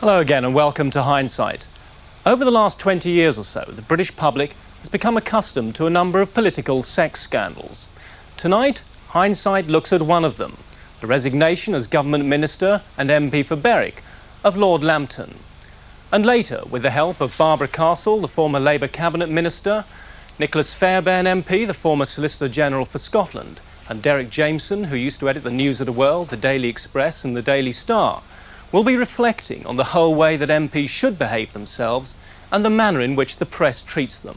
Hello again and welcome to Hindsight. Over the last 20 years or so, the British public has become accustomed to a number of political sex scandals. Tonight, Hindsight looks at one of them, the resignation as Government Minister and MP for Berwick of Lord Lambton. And later, with the help of Barbara Castle, the former Labour Cabinet Minister, Nicholas Fairbairn MP, the former Solicitor General for Scotland, and Derek Jameson, who used to edit the News of the World, the Daily Express and the Daily Star, will be reflecting on the whole way that MPs should behave themselves and the manner in which the press treats them.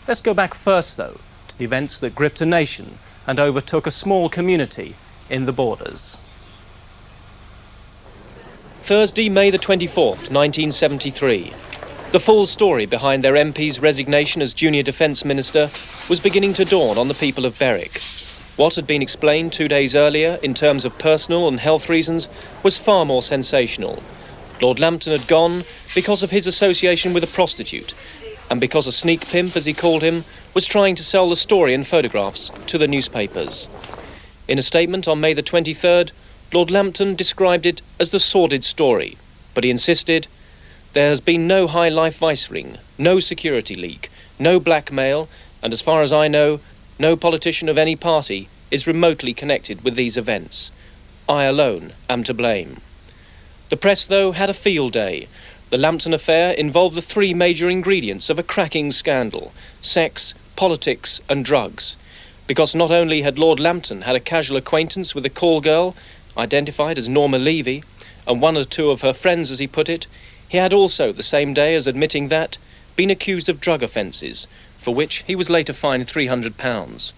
Let's go back first, though, to the events that gripped a nation and overtook a small community in the Borders. Thursday, May the 24th, 1973. The full story behind their MP's resignation as Junior Defence Minister was beginning to dawn on the people of Berwick. What had been explained 2 days earlier in terms of personal and health reasons was far more sensational. Lord Lambton had gone because of his association with a prostitute, and because a sneak pimp, as he called him, was trying to sell the story and photographs to the newspapers. In a statement on May the 23rd, Lord Lambton described it as the sordid story, but he insisted, "There has been no high life vice ring, no security leak, no blackmail, and as far as I know, no politician of any party is remotely connected with these events. I alone am to blame." The press, though, had a field day. The Lambton affair involved the three major ingredients of a cracking scandal: sex, politics and drugs. Because not only had Lord Lambton had a casual acquaintance with a call girl, identified as Norma Levy, and one or two of her friends, as he put it, he had also, the same day as admitting that, been accused of drug offences, for which he was later fined £300.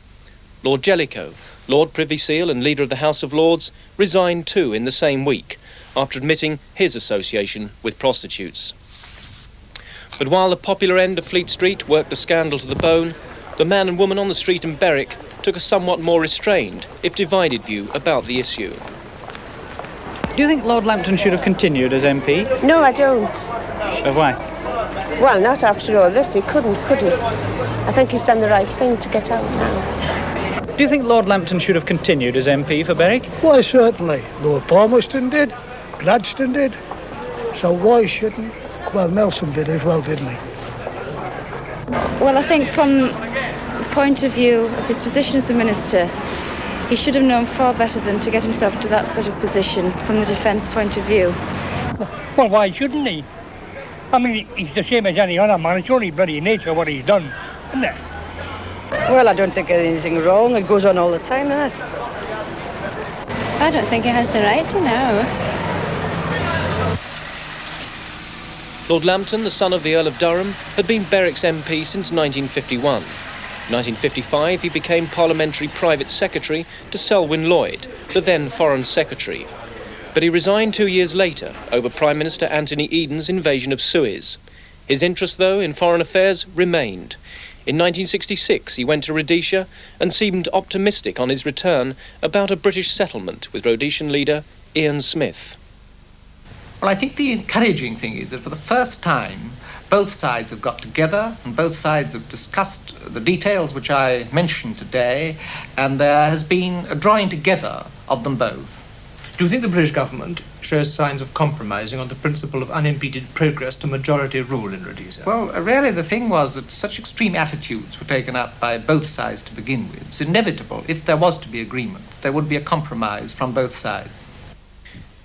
Lord Jellicoe, Lord Privy Seal and Leader of the House of Lords, resigned too in the same week, after admitting his association with prostitutes. But while the popular end of Fleet Street worked the scandal to the bone, the man and woman on the street in Berwick took a somewhat more restrained, if divided, view about the issue. Do you think Lord Lambton should have continued as MP? No, I don't. Why? Well, not after all this. He couldn't, could he? I think he's done the right thing to get out now. Do you think Lord Lambton should have continued as MP for Berwick? Why, certainly. Lord Palmerston did. Gladstone did. So why shouldn't? Well, Nelson did as well, didn't he? Well, I think from the point of view of his position as a minister, he should have known far better than to get himself to that sort of position from the defence point of view. Well, why shouldn't he? I mean, he's the same as any other man. It's only bloody nature what he's done, isn't it? Well, I don't think there's anything wrong. It goes on all the time, isn't it? I don't think he has the right to know. Lord Lambton, the son of the Earl of Durham, had been Berwick's MP since 1951. In 1955, he became Parliamentary Private Secretary to Selwyn Lloyd, the then Foreign Secretary. But he resigned 2 years later over Prime Minister Anthony Eden's invasion of Suez. His interest, though, in foreign affairs remained. In 1966, he went to Rhodesia and seemed optimistic on his return about a British settlement with Rhodesian leader Ian Smith. Well, I think the encouraging thing is that for the first time, both sides have got together and both sides have discussed the details which I mentioned today, and there has been a drawing together of them both. Do you think the British government shows signs of compromising on the principle of unimpeded progress to majority rule in Rhodesia? Well, really the thing was that such extreme attitudes were taken up by both sides to begin with. It's inevitable, if there was to be agreement, there would be a compromise from both sides.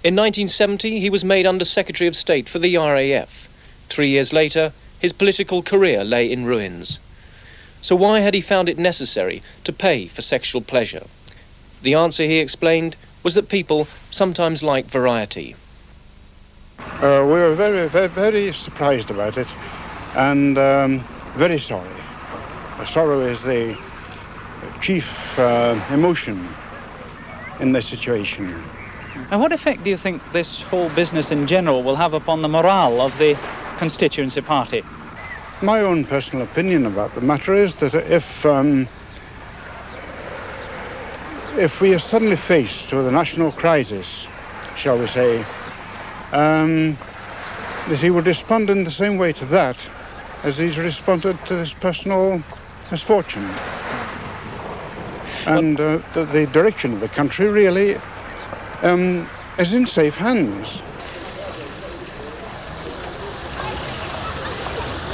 In 1970, he was made Under Secretary of State for the RAF. 3 years later, his political career lay in ruins. So why had he found it necessary to pay for sexual pleasure? The answer, he explained, was that people sometimes like variety. We were very surprised about it and very sorry. Sorrow is the chief emotion in this situation. And what effect do you think this whole business in general will have upon the morale of the constituency party? My own personal opinion about the matter is that if we are suddenly faced with a national crisis, shall we say, that he would respond in the same way to that as he's responded to this personal misfortune. And the direction of the country really is in safe hands.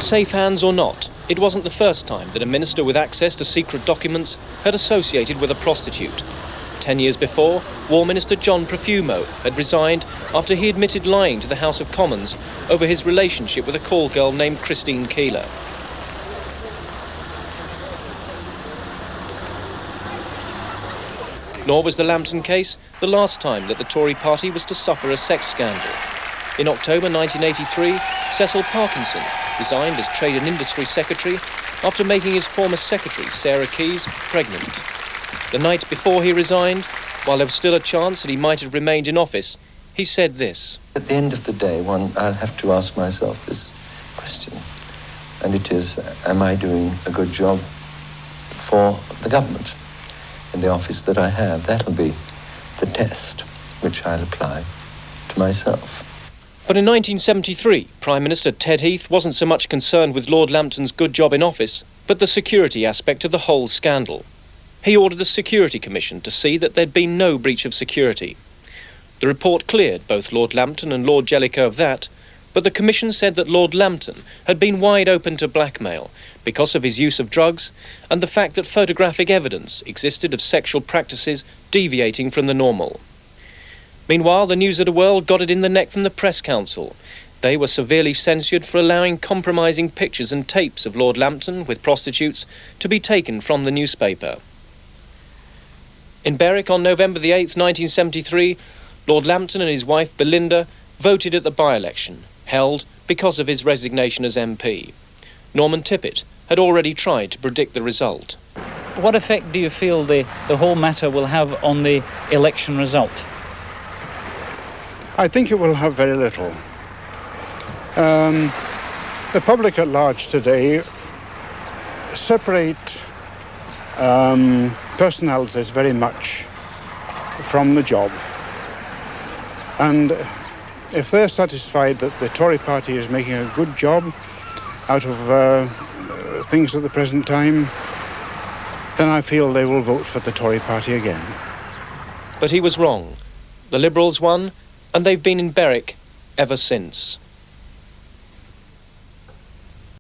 Safe hands or not, it wasn't the first time that a minister with access to secret documents had associated with a prostitute. 10 years before, War Minister John Profumo had resigned after he admitted lying to the House of Commons over his relationship with a call girl named Christine Keeler. Nor was the Lambton case the last time that the Tory party was to suffer a sex scandal. In October 1983, Cecil Parkinson resigned as Trade and Industry Secretary after making his former secretary, Sarah Keyes, pregnant. The night before he resigned, while there was still a chance that he might have remained in office, he said this. At the end of the day, I'll have to ask myself this question, and it is, am I doing a good job for the government in the office that I have? That'll be the test which I'll apply to myself. But in 1973, Prime Minister Ted Heath wasn't so much concerned with Lord Lambton's good job in office, but the security aspect of the whole scandal. He ordered the Security Commission to see that there'd been no breach of security. The report cleared both Lord Lambton and Lord Jellicoe of that, but the Commission said that Lord Lambton had been wide open to blackmail because of his use of drugs and the fact that photographic evidence existed of sexual practices deviating from the normal. Meanwhile, the News of the World got it in the neck from the Press Council. They were severely censured for allowing compromising pictures and tapes of Lord Lambton with prostitutes to be taken from the newspaper. In Berwick on November the 8th, 1973, Lord Lambton and his wife Belinda voted at the by-election, held because of his resignation as MP. Norman Tippett had already tried to predict the result. What effect do you feel the whole matter will have on the election result? I think it will have very little. The public at large today separate personalities very much from the job. And if they're satisfied that the Tory party is making a good job out of things at the present time, then I feel they will vote for the Tory party again. But he was wrong. The Liberals won, and they've been in Berwick ever since.